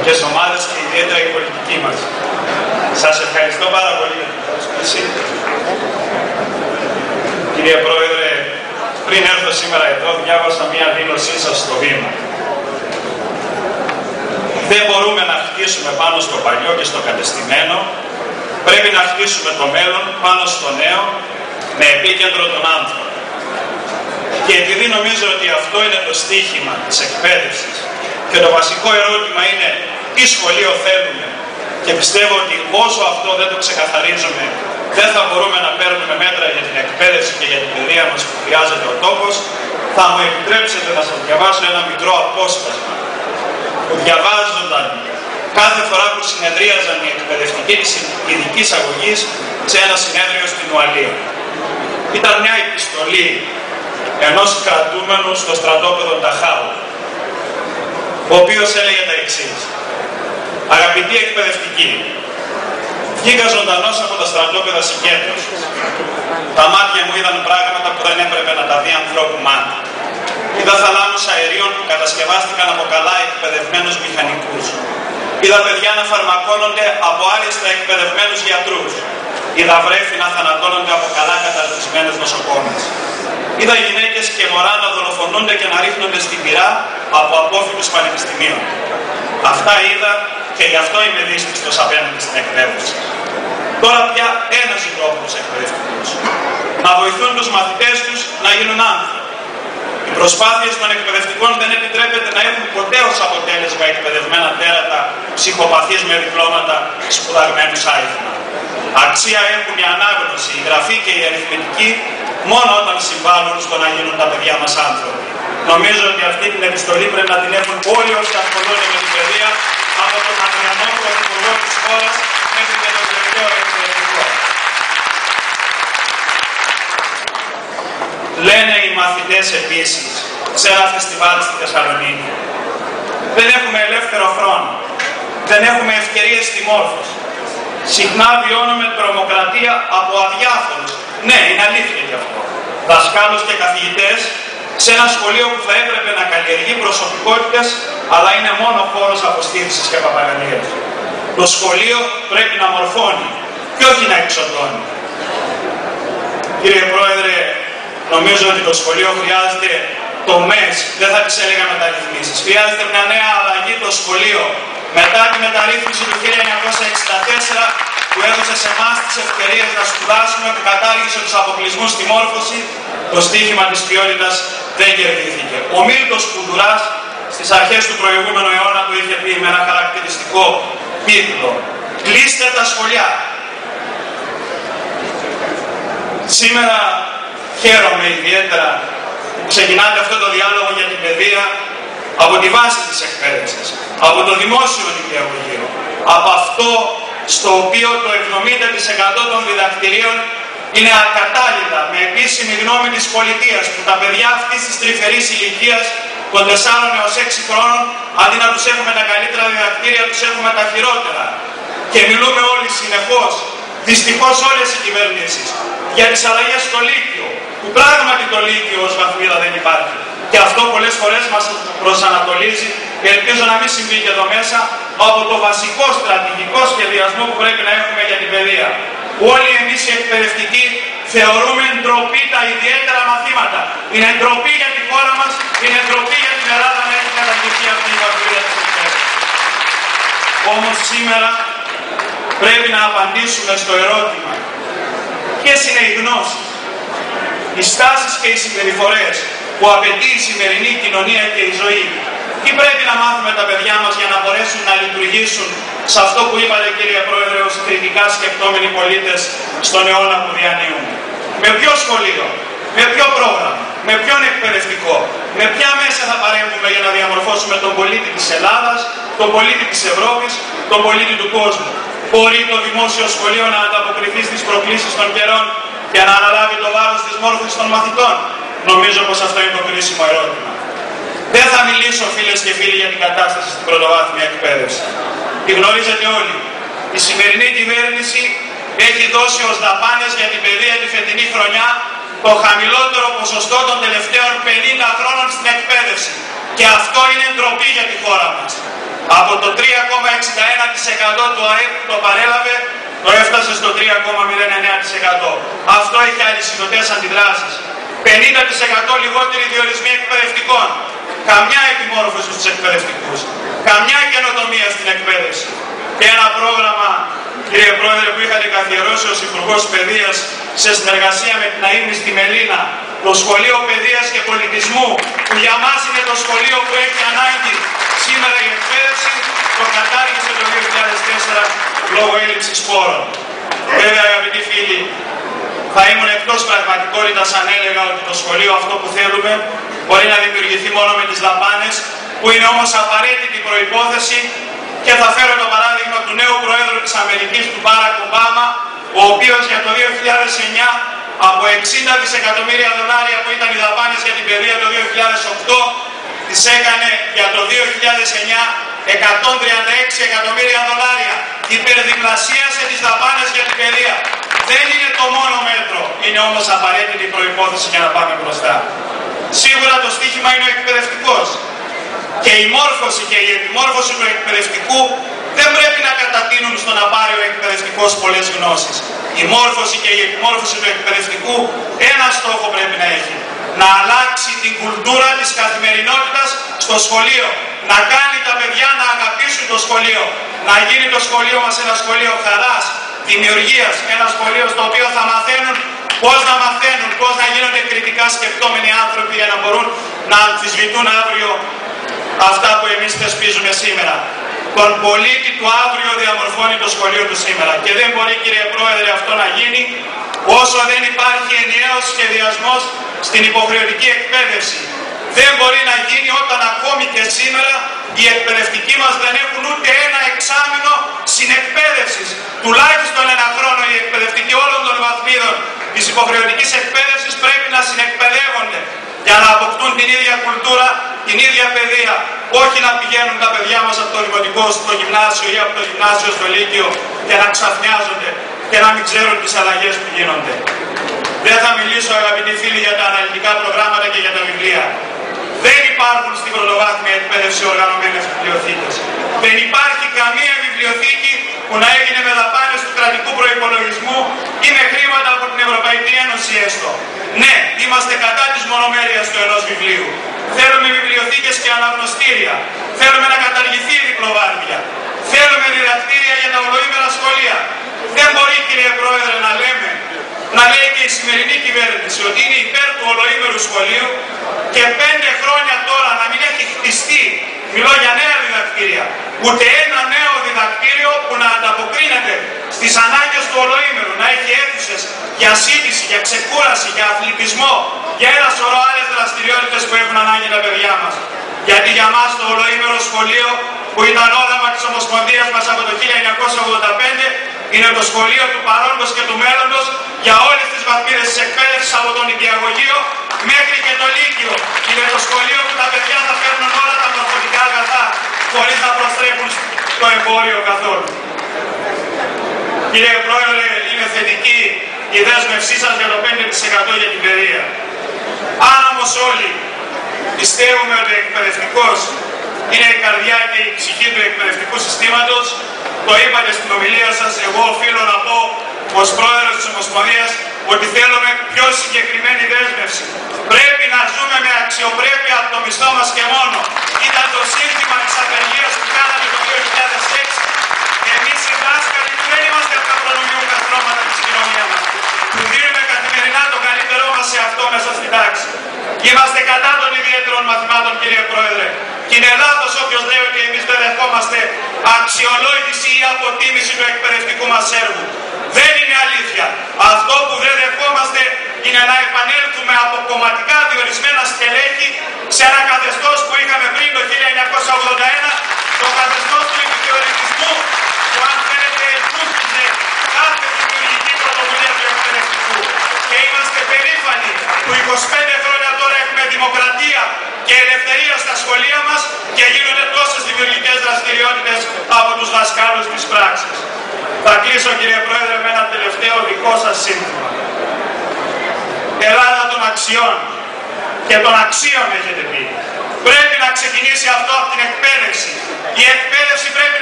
πολιτικές ομάδες και ιδιαίτερα η πολιτική μας. Σας ευχαριστώ πάρα πολύ για την πρόσκληση. Κύριε Πρόεδρε, πριν έρθω σήμερα εδώ, διάβασα μία δήλωσή σας στο Βήμα. Δεν μπορούμε να χτίσουμε πάνω στο παλιό και στο κατεστημένο. Πρέπει να χτίσουμε το μέλλον πάνω στο νέο, με επίκεντρο τον άνθρωπο. Και επειδή νομίζω ότι αυτό είναι το στίχημα της εκπαίδευσης και το βασικό ερώτημα είναι τι σχολείο θέλουμε, και πιστεύω ότι όσο αυτό δεν το ξεκαθαρίζουμε, δεν θα μπορούμε να παίρνουμε μέτρα για την εκπαίδευση και για την παιδεία μας που χρειάζεται ο τόπος, θα μου επιτρέψετε να σας διαβάσω ένα μικρό απόσπασμα που διαβάζονταν κάθε φορά που συνεδρίαζαν οι εκπαιδευτικοί της ειδικής αγωγής σε ένα συνέδριο στην Ουαλία. Ήταν μια επιστολή ενός κρατούμενου στο στρατόπεδο Νταχάου, ο οποίος έλεγε τα εξής: αγαπητοί εκπαιδευτικοί, βγήκα ζωντανός από τα στρατόπεδα συγκέντρωσης. Τα μάτια μου είδαν πράγματα που δεν έπρεπε να τα δει ανθρώπου μάτι. Είδα θαλάμους αερίων που κατασκευάστηκαν από καλά εκπαιδευμένους μηχανικούς. Είδα παιδιά να φαρμακώνονται από άριστα εκπαιδευμένους γιατρούς. Είδα βρέφη να θανατώνονται από καλά καταρτισμένες νοσοκόμες. Είδα γυναίκες και μωρά να δολοφονούνται και να ρίχνονται στην πυρά από απόφοιτους πανεπιστημίων. Αυτά είδα και γι' αυτό είμαι δύσπιστος απέναντι στην εκπαίδευση. Τώρα πια ένας είναι ο τρόπος εκπαιδευτικούς: να βοηθούν τους μαθητές τους να γίνουν άνθρωποι. Οι προσπάθειες των εκπαιδευτικών δεν επιτρέπεται να έχουν ποτέ ως αποτέλεσμα εκπαιδευμένα τέρατα ψυχοπαθείς με διπλώματα σπουδαγμένους άριθμα. Αξία έχουν η ανάγνωση, η γραφή και η αριθμητική μόνο όταν συμβάλλουν στο να γίνουν τα παιδιά μας άνθρωποι. Νομίζω ότι αυτή την επιστολή πρέπει να την έχουν όλοι όσοι ασχολούνται με την παιδεία, από τον Αδριανό Πρωθυπουργό της χώρας μέχρι και τον τελευταίο εκπαιδευτικό. Λένε οι μαθητές επίσης σε ένα φεστιβάλ στη Θεσσαλονίκη: δεν έχουμε ελεύθερο χρόνο, δεν έχουμε ευκαιρίες στη μόρφωση. Συχνά βιώνουμε τρομοκρατία από αδιάφορους. Ναι, είναι αλήθεια γι' αυτό. Δασκάλους και καθηγητές σε ένα σχολείο που θα έπρεπε να καλλιεργεί προσωπικότητες, αλλά είναι μόνο χώρος αποστήθησης και παπαγαλίας. Το σχολείο πρέπει να μορφώνει και όχι να εξοντώνει. Κύριε Πρόεδρε, νομίζω ότι το σχολείο χρειάζεται τομές, δεν θα τις έλεγα μεταρρυθμίσεις. Χρειάζεται μια νέα αλλαγή το σχολείο μετά τη μεταρρύθμιση του 1964 που έδωσε σε εμάς τις ευκαιρίες να σπουδάσουμε, που κατάργησε τους αποκλεισμούς στη μόρφωση. Το στίχημα της ποιότητας δεν κερδίθηκε. Ο Μίλτος Κουδουράς στις αρχές του προηγούμενου αιώνα του είχε πει με ένα χαρακτηριστικό τίτλο: κλείστε τα σχολιά. Σήμερα χαίρομαι ιδιαίτερα που ξεκινάτε αυτό το διάλογο για την παιδεία από τη βάση της εκπαίδευσης, από το δημόσιο νηπιαγωγείο, από αυτό στο οποίο το 70% των διδακτηρίων είναι ακατάλληλα, με επίσημη γνώμη της πολιτείας, που τα παιδιά αυτής της τρυφερής ηλικίας των 4 έως 6 χρόνων, αντί να τους έχουμε τα καλύτερα διδακτήρια, τους έχουμε τα χειρότερα. Και μιλούμε όλοι συνεχώς, δυστυχώς όλες οι κυβερνήσεις, για τις αλλαγές στο Λύκειο, που πράγματι το Λύκειο ως βαθμίδα δεν υπάρχει. Και αυτό πολλές φορές μας προσανατολίζει, και ελπίζω να μην συμβεί και εδώ μέσα, από το βασικό στρατηγικό σχεδιασμό που πρέπει να έχουμε για την παιδεία. Όλοι εμείς οι εκπαιδευτικοί θεωρούμε ντροπή τα ιδιαίτερα μαθήματα. Είναι ντροπή για τη χώρα μας, είναι ντροπή για την Ελλάδα να έχει καταργηθεί αυτή η βαθμίδα της εκπαίδευσης. Όμως σήμερα πρέπει να απαντήσουμε στο ερώτημα: ποιες είναι οι γνώσεις, οι στάσεις και οι συμπεριφορές που απαιτεί η σημερινή κοινωνία και η ζωή? Τι πρέπει να μάθουμε τα παιδιά μας για να μπορέσουν να λειτουργήσουν σε αυτό που είπατε, κύριε Πρόεδρε, ως κριτικά σκεπτόμενοι πολίτες στον αιώνα που διανύουμε? Με ποιο σχολείο, με ποιο πρόγραμμα, με ποιον εκπαιδευτικό, με ποια μέσα θα παρέμβουμε για να διαμορφώσουμε τον πολίτη της Ελλάδας, τον πολίτη της Ευρώπης, τον πολίτη του κόσμου? Μπορεί το δημόσιο σχολείο να ανταποκριθεί στις προκλήσεις των καιρών και να αναλάβει το βάρος της μόρφωσης των μαθητών? Νομίζω πως αυτό είναι το κρίσιμο ερώτημα. Δεν θα μιλήσω, φίλες και φίλοι, για την κατάσταση στην πρωτοβάθμια εκπαίδευση. Τη γνωρίζετε όλοι. Η σημερινή κυβέρνηση έχει δώσει ως δαπάνες για την παιδεία τη φετινή χρονιά το χαμηλότερο ποσοστό των τελευταίων 50 χρόνων στην εκπαίδευση. Και αυτό είναι ντροπή για τη χώρα μας. Από το 3,7 61% του ΑΕΠ που το παρέλαβε, το έφτασε στο 3,09%. Αυτό έχει αλυσιδωτές αντιδράσεις. 50% λιγότεροι διορισμοί εκπαιδευτικών. Καμιά επιμόρφωση στους εκπαιδευτικούς. Καμιά καινοτομία στην εκπαίδευση. Και ένα πρόγραμμα, κύριε Πρόεδρε, που είχατε καθιερώσει ως Υπουργός Παιδείας σε συνεργασία με την αείμνηστη Μελίνα, το Σχολείο Παιδείας και Πολιτισμού, που για μας είναι το σχολείο που έχει ανάγκη σήμερα η εκπαίδευση, το κατάργησε το 2004 λόγω έλλειψης πόρων. Βέβαια, αγαπητοί φίλοι, θα ήμουν εκτός πραγματικότητας αν έλεγα ότι το σχολείο αυτό που θέλουμε μπορεί να δημιουργηθεί μόνο με τις δαπάνες, που είναι όμως απαραίτητη προϋπόθεση, και θα φέρω το παράδειγμα του νέου Προέδρου της Αμερικής, του Μπάρακ Ομπάμα, ο οποίος για το 2009 από 60 δισεκατομμύρια δολάρια που ήταν οι δαπάνες για την παιδεία το 2008, τις έκανε για το 2009 136 εκατομμύρια δολάρια. Υπερδιπλασίασε τις δαπάνες για την παιδεία. Δεν είναι το μόνο μέτρο, είναι όμως απαραίτητη προϋπόθεση για να πάμε μπροστά. Σίγουρα το στίχημα είναι ο εκπαιδευτικός. Και η μόρφωση και η επιμόρφωση του εκπαιδευτικού δεν πρέπει να κατατείνουν στο να πάρει ο εκπαιδευτικός πολλές γνώσεις. Η μόρφωση και η επιμόρφωση του εκπαιδευτικού ένα στόχο πρέπει να έχει. Να αλλάξει την κουλτούρα της καθημερινότητας στο σχολείο. Να κάνει τα παιδιά να αγαπήσουν το σχολείο. Να γίνει το σχολείο μας ένα σχολείο χαράς, δημιουργίας, ένα σχολείο στο οποίο θα μαθαίνουν πώς να μαθαίνουν, πώς να γίνονται κριτικά σκεπτόμενοι άνθρωποι για να μπορούν να αμφισβητούν αύριο αυτά που εμείς θεσπίζουμε σήμερα. Τον πολίτη του αύριο διαμορφώνει το σχολείο του σήμερα. Και δεν μπορεί, κύριε Πρόεδρε, αυτό να γίνει όσο δεν υπάρχει ενιαίος σχεδιασμός στην υποχρεωτική εκπαίδευση. Δεν μπορεί να γίνει όταν ακόμη και σήμερα οι εκπαιδευτικοί μας δεν έχουν ούτε ένα εξάμηνο συνεκπαίδευσης. Τουλάχιστον ένα χρόνο οι εκπαιδευτικοί όλων των βαθμίδων της υποχρεωτικής εκπαίδευσης πρέπει να συνεκπαιδεύονται για να αποκτούν την ίδια κουλτούρα, την ίδια παιδεία. Όχι να πηγαίνουν τα παιδιά μας από το δημοτικό στο γυμνάσιο ή από το γυμνάσιο στο λύκειο και να ξαφνιάζονται και να μην ξέρουν τις αλλαγές που γίνονται. Δεν θα μιλήσω, αγαπητοί φίλοι, για τα αναλυτικά προγράμματα και για τα βιβλία. Δεν υπάρχουν στην πρωτοβάθμια εκπαίδευση οργανωμένες βιβλιοθήκες. Δεν υπάρχει καμία βιβλιοθήκη που να έγινε με δαπάνες του κρατικού προϋπολογισμού ή με χρήματα από την Ευρωπαϊκή Ένωση έστω. Ναι, είμαστε κατά της μονομέρειας του ενός βιβλίου. Θέλουμε βιβλιοθήκες και αναγνωστήρια. Θέλουμε να καταργηθεί η διπλοβάρδια. Θέλουμε διδακτήρια για τα ολοήμερα σχολεία. Δεν μπορεί, κύριε Πρόεδρε, να λέει και η σημερινή κυβέρνηση ότι είναι υπέρ του ολοήμερου σχολείου και 5 χρόνια τώρα να μην έχει χτιστεί, μιλώ για νέα διδακτήρια, ούτε ένα νέο διδακτήριο που να ανταποκρίνεται στις ανάγκες του ολοήμερου, να έχει αίθουσες για σύντηση, για ξεκούραση, για αθλητισμό, για ένα σωρό άλλες δραστηριότητες που έχουν ανάγκη τα παιδιά μας. Γιατί για μας το ολοήμερο σχολείο, που ήταν όραμα της Ομοσπονδίας μας από το 1985, είναι το σχολείο του παρόντος και του μέλλοντος για όλες τις βαθμίδες της εκπαίδευσης από τον νηπιαγωγείο μέχρι και το λύκειο. Είναι το σχολείο που τα παιδιά θα παίρνουν όλα τα μορφωτικά αγαθά χωρίς να προστρέφουν στο εμπόριο καθόλου. Κύριε Πρόεδρε, είναι θετική η δέσμευσή σας για το 5% για την παιδεία. Αν όμως όλοι πιστεύουμε ότι ο εκπαιδευτικός είναι η καρδιά και η ψυχή του εκπαιδευτικού συστήματος, το είπατε στην ομιλία σας, εγώ οφείλω να πω ως πρόεδρος της Ομοσπονδίας ότι θέλουμε πιο συγκεκριμένη δέσμευση. Πρέπει να ζούμε με αξιοπρέπεια από το μισθό μας και μόνο. Ήταν το σύνθημα της απεργίας που κάναμε το 2006. Εμείς οι δάσκαλοι δεν είμαστε από τα προνομιούχα στρώματα της κοινωνίας μας, που δίνουμε καθημερινά το καλύτερό μας σε αυτό μέσα στην τάξη. Είμαστε κατά των ιδιαίτερων μαθημάτων, κύριε Πρόεδρε. Και είναι λάθος όποιος λέει ότι εμείς δεν δεχόμαστε αξιολόγηση ή αποτίμηση του εκπαιδευτικού μας έργου. Δεν είναι αλήθεια. Αυτό που δεν δεχόμαστε είναι να επανέλθουμε από κομματικά διορισμένα στελέχη σε ένα καθεστώς που είχαμε πριν το 1981, το καθεστώς του επιθεωρητισμού, που αν θέλετε εκπούστησε κάθε δημιουργική πρωτοβουλία του εκπαιδευτικού. Και είμαστε περήφανοι που 25 χρόνια τώρα έχουμε δημοκρατία και ελευθερία στα σχολεία μας και γίνονται τόσες δημιουργικές δραστηριότητες από τους δασκάλους της πράξης. Θα κλείσω, κύριε Πρόεδρε, με ένα τελευταίο δικό σας σύνθημα. Ελλάδα των αξιών και των αξίων έχετε πει. Πρέπει να ξεκινήσει αυτό από την εκπαίδευση. Η εκπαίδευση πρέπει